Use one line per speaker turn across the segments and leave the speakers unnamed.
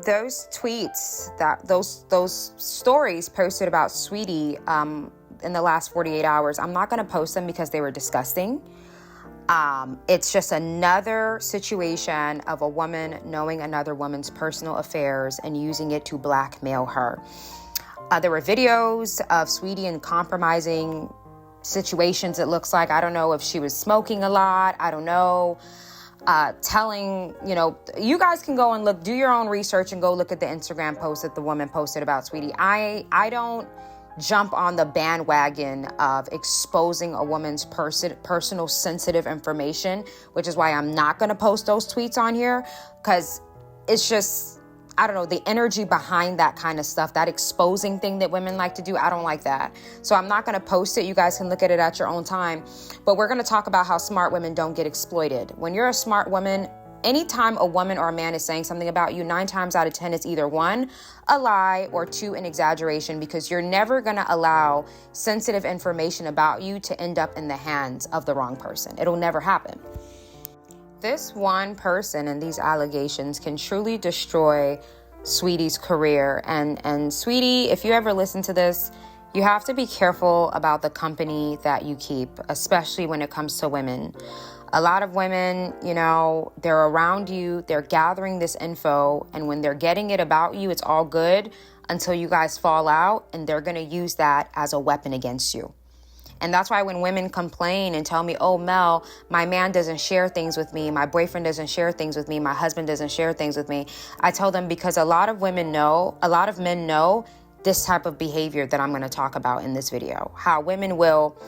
Those tweets, those stories posted about Saweetie in the last 48 hours, I'm not going to post them because they were disgusting. It's just another situation of a woman knowing another woman's personal affairs and using it to blackmail her. There were videos of Saweetie in compromising situations, it looks like. I don't know if she was smoking a lot. I don't know. Telling, you guys can go and do your own research and go look at the Instagram post that the woman posted about Saweetie. I don't jump on the bandwagon of exposing a woman's personal sensitive information, which is why I'm not going to post those tweets on here, because it's just, I don't know, the energy behind that kind of stuff, that exposing thing that women like to do, I don't like that. So I'm not going to post it. You guys can look at it at your own time. But we're going to talk about how smart women don't get exploited. When you're a smart woman, anytime a woman or a man is saying something about you, 9 times out of 10, it's either 1, a lie, or 2, an exaggeration, because you're never going to allow sensitive information about you to end up in the hands of the wrong person. It'll never happen. This one person and these allegations can truly destroy Saweetie's career. And Saweetie, if you ever listen to this, you have to be careful about the company that you keep, especially when it comes to women. A lot of women, they're around you, they're gathering this info, and when they're getting it about you, it's all good until you guys fall out, and they're going to use that as a weapon against you. And that's why when women complain and tell me, oh, Mel, my man doesn't share things with me, my boyfriend doesn't share things with me, my husband doesn't share things with me, I tell them because a lot of men know this type of behavior that I'm going to talk about in this video. How women will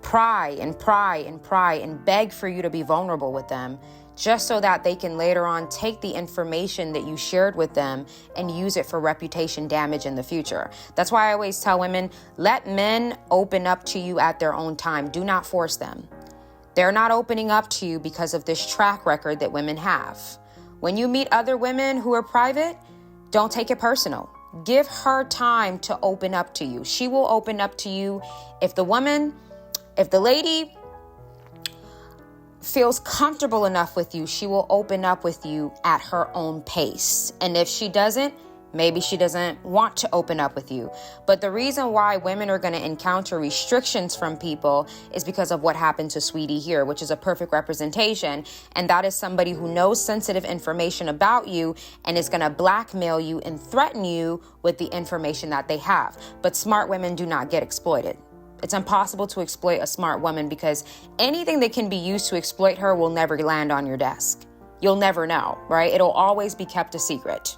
pry and beg for you to be vulnerable with them, just so that they can later on take the information that you shared with them and use it for reputation damage in the future. That's why I always tell women, let men open up to you at their own time. Do not force them. They're not opening up to you because of this track record that women have. When you meet other women who are private, don't take it personal. Give her time to open up to you. She will open up to you. If the lady feels comfortable enough with you, she will open up with you at her own pace. And if she doesn't, maybe she doesn't want to open up with you. But the reason why women are going to encounter restrictions from people is because of what happened to Saweetie here, which is a perfect representation. And that is somebody who knows sensitive information about you and is going to blackmail you and threaten you with the information that they have. But smart women do not get exploited. It's impossible to exploit a smart woman because anything that can be used to exploit her will never land on your desk. You'll never know, right? It'll always be kept a secret.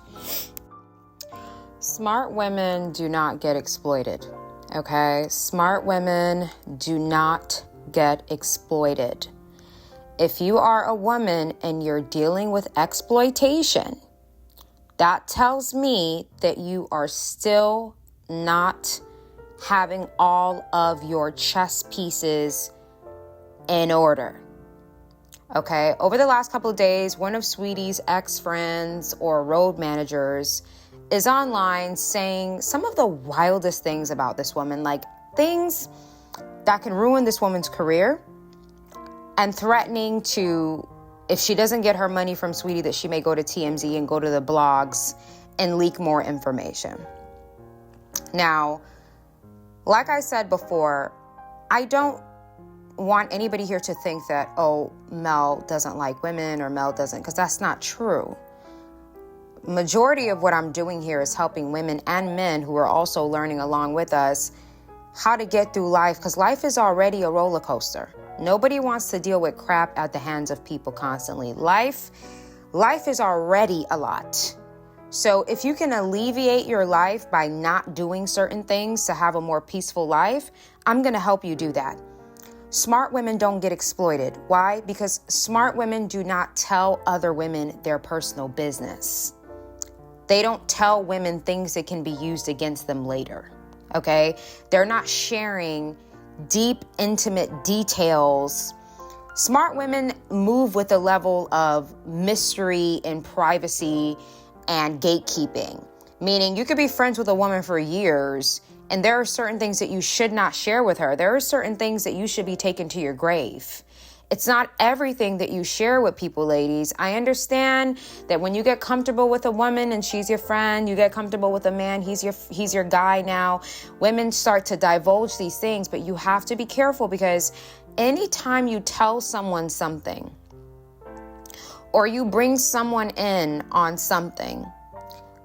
Smart women do not get exploited, okay? Smart women do not get exploited. If you are a woman and you're dealing with exploitation, that tells me that you are still not having all of your chess pieces in order. Okay, over the last couple of days, one of Saweetie's ex-friends or road managers is online saying some of the wildest things about this woman, like things that can ruin this woman's career, and threatening to, if she doesn't get her money from Saweetie, that she may go to TMZ and go to the blogs and leak more information. Now, like I said before, I don't want anybody here to think that, oh, Mel doesn't like women or Mel doesn't, because that's not true. Majority of what I'm doing here is helping women and men who are also learning along with us how to get through life, because life is already a roller coaster. Nobody wants to deal with crap at the hands of people constantly. Life is already a lot. So if you can alleviate your life by not doing certain things to have a more peaceful life, I'm going to help you do that. Smart women don't get exploited. Why? Because smart women do not tell other women their personal business. They don't tell women things that can be used against them later. Okay? They're not sharing deep, intimate details. Smart women move with a level of mystery and privacy and gatekeeping, meaning you could be friends with a woman for years and there are certain things that you should not share with her. There are certain things that you should be taken to your grave. It's not everything that you share with people, ladies. I understand that when you get comfortable with a woman and she's your friend, you get comfortable with a man, he's your guy now. Women start to divulge these things, but you have to be careful, because anytime you tell someone something or you bring someone in on something,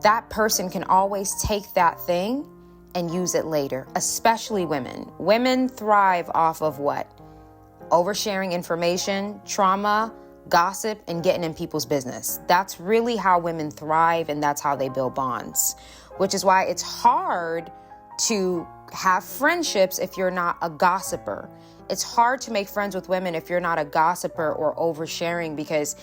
that person can always take that thing and use it later, especially women. Women thrive off of what? Oversharing information, trauma, gossip, and getting in people's business. That's really how women thrive, and that's how they build bonds, which is why it's hard to have friendships if you're not a gossiper. It's hard to make friends with women if you're not a gossiper or oversharing, because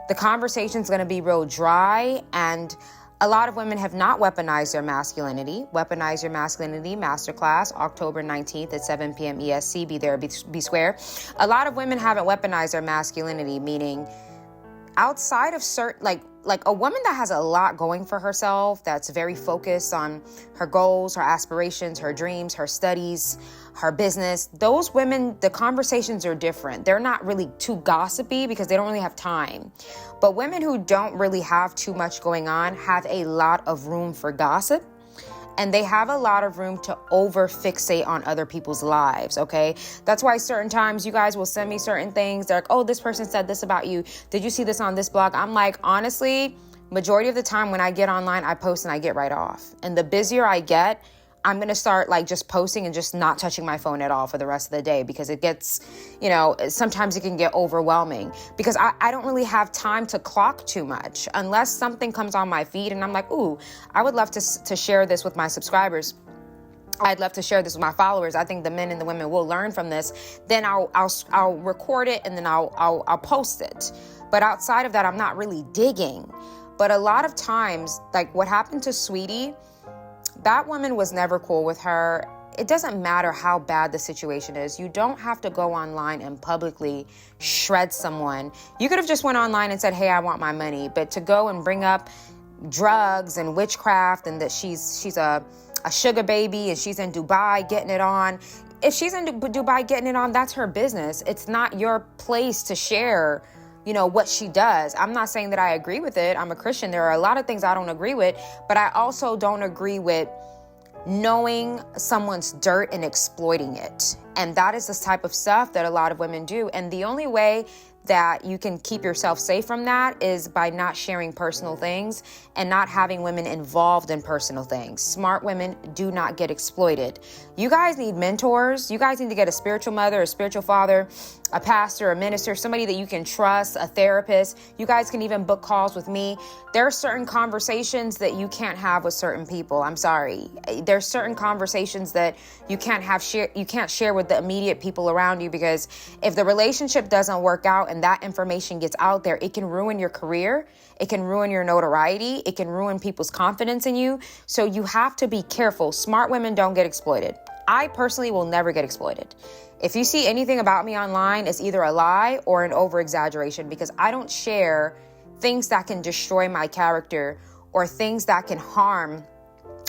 the conversation's going to be real dry. And a lot of women have not weaponized their masculinity. Weaponize Your Masculinity Masterclass, October 19th at 7 p.m. ESC. Be there, be square. A lot of women haven't weaponized their masculinity, meaning outside of certain, like a woman that has a lot going for herself, that's very focused on her goals, her aspirations, her dreams, her studies, her business. Those women, the conversations are different. They're not really too gossipy because they don't really have time. But women who don't really have too much going on have a lot of room for gossip. And they have a lot of room to over fixate on other people's lives, okay? That's why certain times you guys will send me certain things. They're like, oh, this person said this about you. Did you see this on this blog? I'm like, honestly, majority of the time when I get online, I post and I get right off. And the busier I get, I'm going to start like just posting and just not touching my phone at all for the rest of the day, because it gets, sometimes it can get overwhelming, because I don't really have time to clock too much unless something comes on my feed and I'm like, ooh, I would love to share this with my subscribers. I'd love to share this with my followers. I think the men and the women will learn from this. Then I'll record it and then I'll post it. But outside of that, I'm not really digging. But a lot of times, like what happened to Saweetie, that woman was never cool with her. It doesn't matter how bad the situation is. You don't have to go online and publicly shred someone. You could have just went online and said, hey, I want my money. But to go and bring up drugs and witchcraft and that she's a sugar baby and she's in Dubai getting it on. If she's in Dubai getting it on, that's her business. It's not your place to share what she does. I'm not saying that I agree with it. I'm a Christian. There are a lot of things I don't agree with, but I also don't agree with knowing someone's dirt and exploiting it. And that is the type of stuff that a lot of women do. And the only way that you can keep yourself safe from that is by not sharing personal things and not having women involved in personal things. Smart women do not get exploited. You guys need mentors. You guys need to get a spiritual mother, a spiritual father, a pastor, a minister, somebody that you can trust, a therapist. You guys can even book calls with me. There are certain conversations that you can't have with certain people. I'm sorry. There's certain conversations that you can't share with the immediate people around you, because if the relationship doesn't work out and that information gets out there, it can ruin your career. It can ruin your notoriety. It can ruin people's confidence in you. So you have to be careful. Smart women don't get exploited. I personally will never get exploited. If you see anything about me online, it's either a lie or an over-exaggeration, because I don't share things that can destroy my character or things that can harm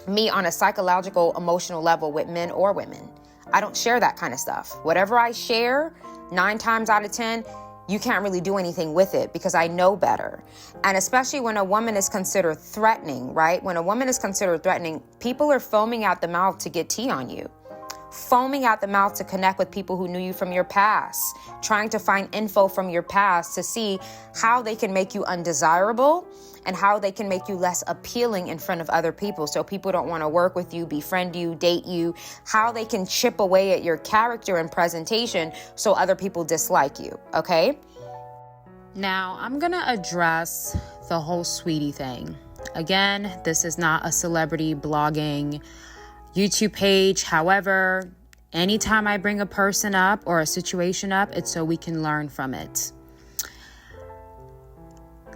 me on a psychological, emotional level with men or women. I don't share that kind of stuff. Whatever I share, 9 times out of 10, you can't really do anything with it, because I know better. And especially when a woman is considered threatening, right? When a woman is considered threatening, people are foaming out the mouth to get tea on you. Foaming out the mouth to connect with people who knew you from your past, trying to find info from your past to see how they can make you undesirable and how they can make you less appealing in front of other people, so people don't want to work with you, befriend you, date you, how they can chip away at your character and presentation so other people dislike you, okay? Now, I'm going to address the whole Saweetie thing. Again, this is not a celebrity blogging YouTube page. However, anytime I bring a person up or a situation up, it's so we can learn from it.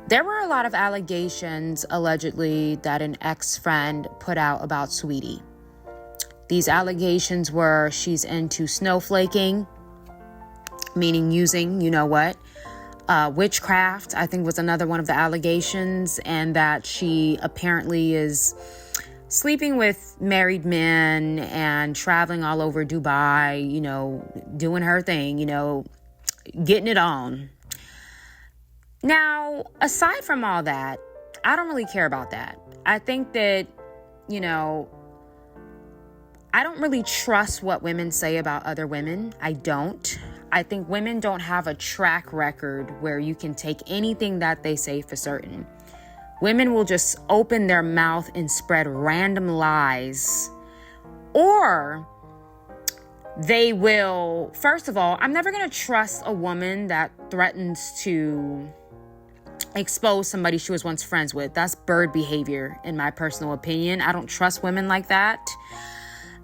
There were a lot of allegations, allegedly, that an ex-friend put out about Saweetie. These allegations were she's into snowflaking, meaning using, witchcraft, I think was another one of the allegations, and that she apparently is sleeping with married men and traveling all over Dubai, doing her thing, getting it on. Now, aside from all that, I don't really care about that. I think that, I don't really trust what women say about other women. I don't. I think women don't have a track record where you can take anything that they say for certain. Women will just open their mouth and spread random lies. Or they will, first of all, I'm never going to trust a woman that threatens to expose somebody she was once friends with. That's bird behavior, in my personal opinion. I don't trust women like that.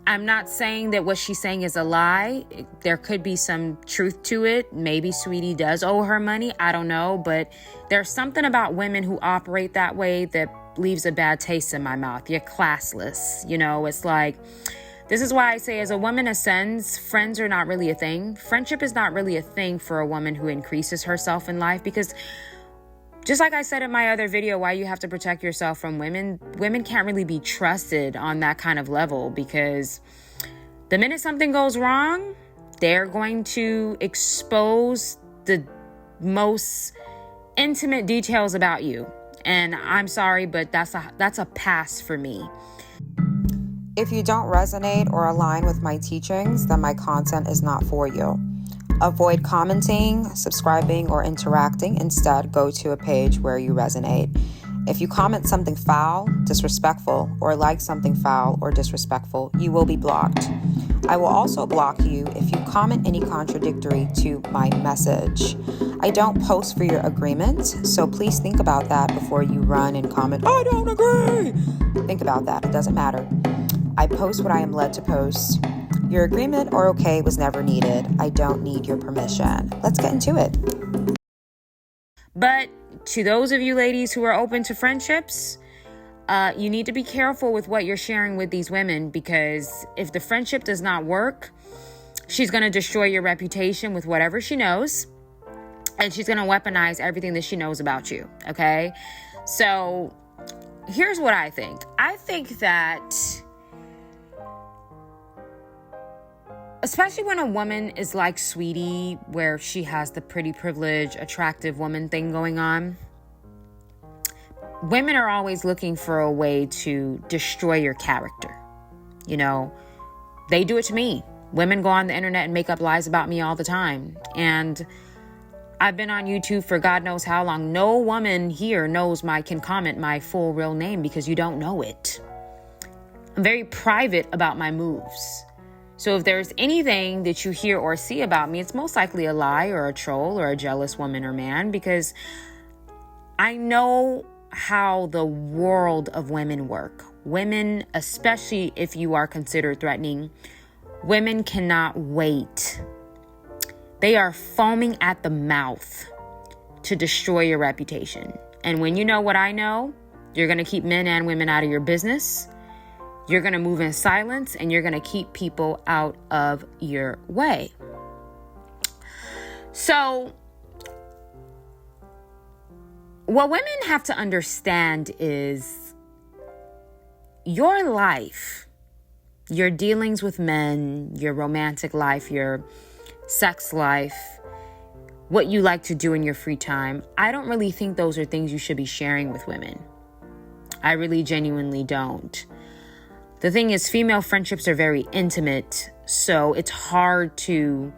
I'm not saying that what she's saying is a lie. There could be some truth to it. Maybe Saweetie does owe her money. I don't know. But there's something about women who operate that way that leaves a bad taste in my mouth. You're classless. It's like, this is why I say as a woman ascends, friends are not really a thing. Friendship is not really a thing for a woman who increases herself in life, because just like I said in my other video, why you have to protect yourself from women can't really be trusted on that kind of level, because the minute something goes wrong, they're going to expose the most intimate details about you. And I'm sorry, but that's a pass for me.
If you don't resonate or align with my teachings, then my content is not for you. Avoid commenting, subscribing, or interacting. Instead, go to a page where you resonate. If you comment something foul, disrespectful, or like something foul or disrespectful, you will be blocked. I will also block you if you comment any contradictory to my message. I don't post for your agreement, so please think about that before you run and comment, I don't agree. Think about that. It doesn't matter. I post what I am led to post. Your agreement or okay was never needed. I don't need your permission. Let's get into it.
But to those of you ladies who are open to friendships, you need to be careful with what you're sharing with these women, because if the friendship does not work, she's going to destroy your reputation with whatever she knows, and she's going to weaponize everything that she knows about you, okay? So here's what I think. I think that especially when a woman is like Saweetie, where she has the pretty privileged, attractive woman thing going on, women are always looking for a way to destroy your character. They do it to me. Women go on the internet and make up lies about me all the time. And I've been on YouTube for God knows how long. No woman here can comment my full real name, because you don't know it. I'm very private about my moves. So if there's anything that you hear or see about me, it's most likely a lie or a troll or a jealous woman or man, because I know how the world of women work. Women, especially if you are considered threatening, women cannot wait. They are foaming at the mouth to destroy your reputation. And when you know what I know, you're going to keep men and women out of your business. You're going to move in silence, and you're going to keep people out of your way. So what women have to understand is your life, your dealings with men, your romantic life, your sex life, what you like to do in your free time. I don't really think those are things you should be sharing with women. I really genuinely don't. The thing is, female friendships are very intimate, so it's hard to...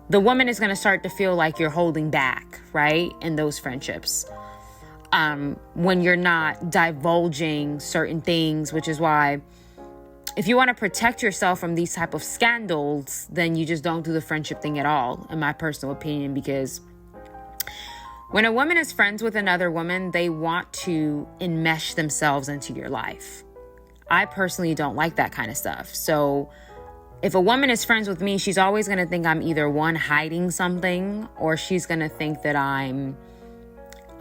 The woman is going to start to feel like you're holding back, right, in those friendships. When you're not divulging certain things, which is why if you want to protect yourself from these type of scandals, then you just don't do the friendship thing at all, in my personal opinion, because when a woman is friends with another woman, they want to enmesh themselves into your life. I personally don't like that kind of stuff. So if a woman is friends with me, she's always going to think I'm either one, hiding something, or she's going to think that I'm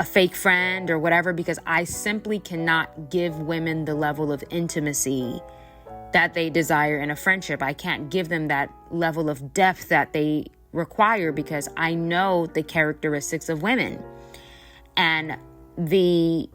a fake friend or whatever, because I simply cannot give women the level of intimacy that they desire in a friendship. I can't give them that level of depth that they require, because I know the characteristics of women and the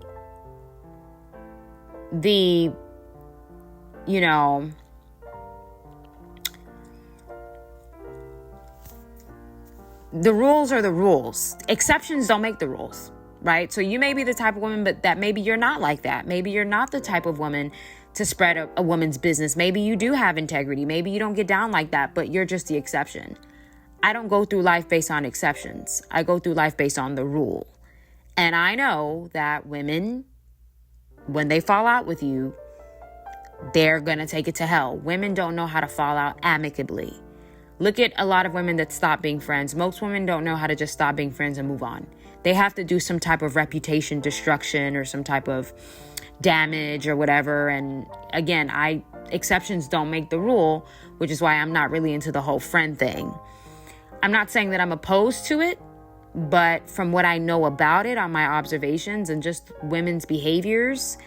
the rules are the rules. Exceptions don't make the rules, right? So you may be the type of woman, but that maybe you're not like that. Maybe you're not the type of woman to spread a woman's business. Maybe you do have integrity. Maybe you don't get down like that, but you're just the exception. I don't go through life based on exceptions. I go through life based on the rule. And I know that women, when they fall out with you, they're going to take it to hell. Women don't know how to fall out amicably. Look at a lot of women that stop being friends. Most women don't know how to just stop being friends and move on. They have to do some type of reputation destruction or some type of damage or whatever. And again, exceptions don't make the rule, which is why I'm not really into the whole friend thing. I'm not saying that I'm opposed to it, but from what I know about it on my observations and just women's behaviors,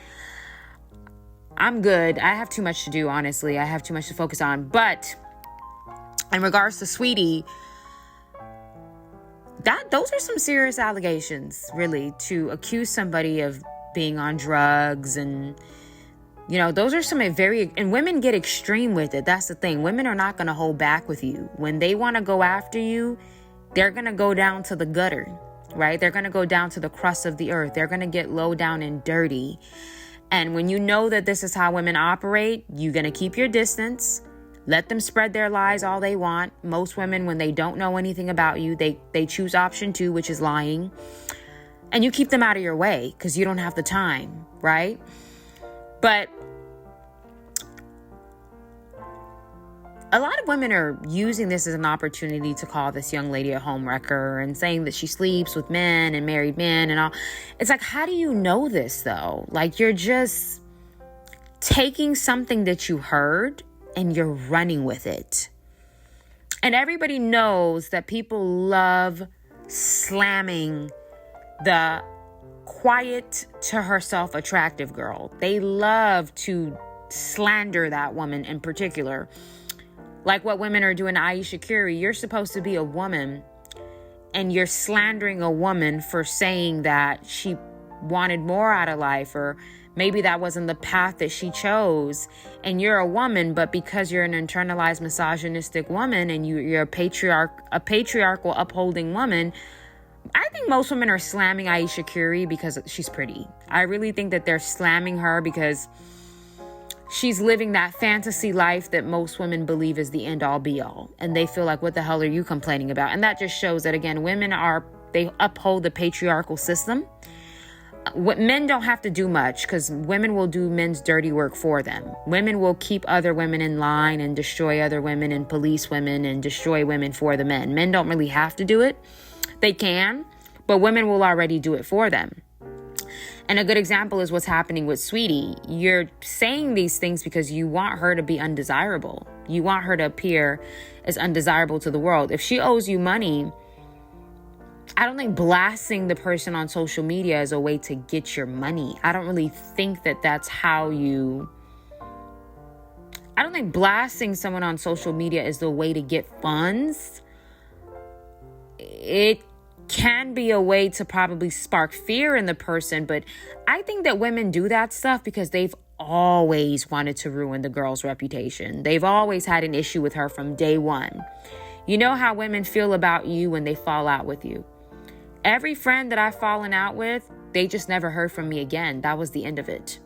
I'm good. I have too much to do, honestly. I have too much to focus on. But in regards to Saweetie, those are some serious allegations, really, to accuse somebody of being on drugs. And, you know, those are some and women get extreme with it. That's the thing. Women are not going to hold back with you. When they want to go after you, they're going to go down to the gutter, right? They're going to go down to the crust of the earth. They're going to get low down and dirty. And when you know that this is how women operate, you're going to keep your distance. Let them spread their lies all they want. Most women, when they don't know anything about you, they choose option 2, which is lying. And you keep them out of your way because you don't have the time, right? But a lot of women are using this as an opportunity to call this young lady a homewrecker and saying that she sleeps with men and married men and all. It's like, how do you know this, though? Like, you're just taking something that you heard and you're running with it. And everybody knows that people love slamming the quiet to herself attractive girl. They love to slander that woman in particular. Like what women are doing to Aisha Curry. You're supposed to be a woman and you're slandering a woman for saying that she wanted more out of life, or maybe that wasn't the path that she chose. And you're a woman, but because you're an internalized misogynistic woman and you're a patriarchal upholding woman, I think most women are slamming Aisha Curry because she's pretty. I really think that they're slamming her because she's living that fantasy life that most women believe is the end all be all. And they feel like, what the hell are you complaining about? And that just shows that, again, they uphold the patriarchal system. Men don't have to do much because women will do men's dirty work for them. Women will keep other women in line and destroy other women and police women and destroy women for the men. Men don't really have to do it. They can, but women will already do it for them. And a good example is what's happening with Saweetie. You're saying these things because you want her to be undesirable. You want her to appear as undesirable to the world. If she owes you money, I don't think blasting the person on social media is a way to get your money. I don't really think that that's how I don't think blasting someone on social media is the way to get funds. It can be a way to probably spark fear in the person, but I think that women do that stuff because they've always wanted to ruin the girl's reputation. They've always had an issue with her from day one. You know how women feel about you when they fall out with you. Every friend that I've fallen out with, they just never heard from me again. That was the end of it.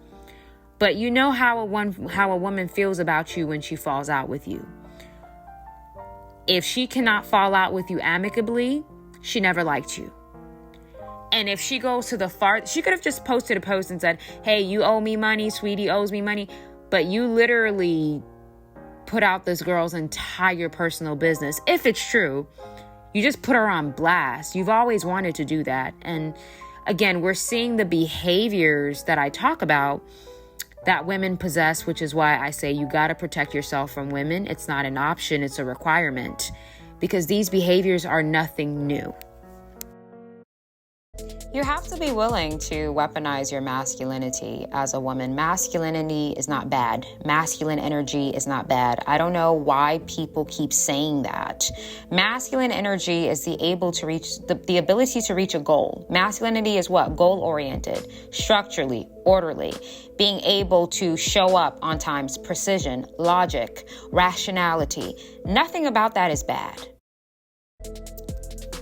But you know how a woman feels about you when she falls out with you. If she cannot fall out with you amicably, she never liked you. And if she goes to she could have just posted a post and said, hey, you owe me money, Saweetie owes me money. But you literally put out this girl's entire personal business. If it's true, you just put her on blast. You've always wanted to do that. And again, we're seeing the behaviors that I talk about that women possess, which is why I say you got to protect yourself from women. It's not an option, it's a requirement, because these behaviors are nothing new. You have to be willing to weaponize your masculinity as a woman. Masculinity is not bad. Masculine energy is not bad. I don't know why people keep saying that. Masculine energy is the ability to reach a goal. Masculinity is what? Goal-oriented, structurally, orderly, being able to show up on times, precision, logic, rationality. Nothing about that is bad.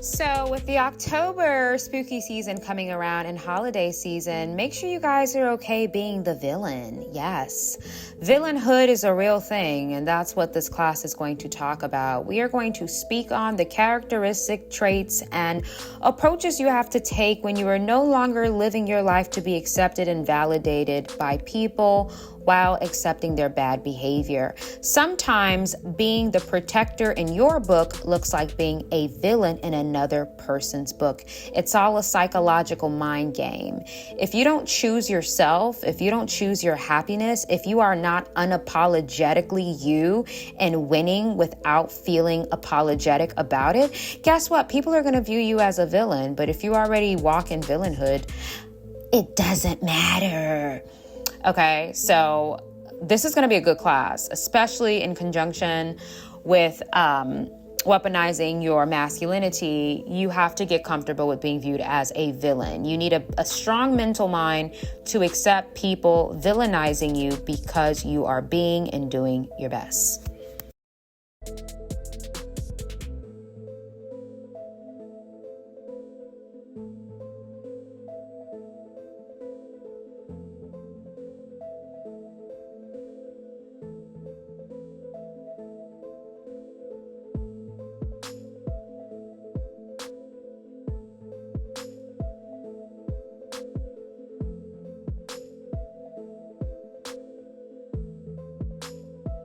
So with the October spooky season coming around and holiday season, make sure you guys are okay being the villain. Yes, villainhood is a real thing, and that's what this class is going to talk about. We are going to speak on the characteristic traits and approaches you have to take when you are no longer living your life to be accepted and validated by people while accepting their bad behavior. Sometimes being the protector in your book looks like being a villain in another person's book. It's all a psychological mind game. If you don't choose yourself, if you don't choose your happiness, if you are not unapologetically you and winning without feeling apologetic about it, guess what? People are going to view you as a villain. But if you already walk in villainhood, it doesn't matter. Okay, so this is going to be a good class, especially in conjunction with weaponizing your masculinity. You have to get comfortable with being viewed as a villain. You need a strong mental mind to accept people villainizing you because you are being and doing your best.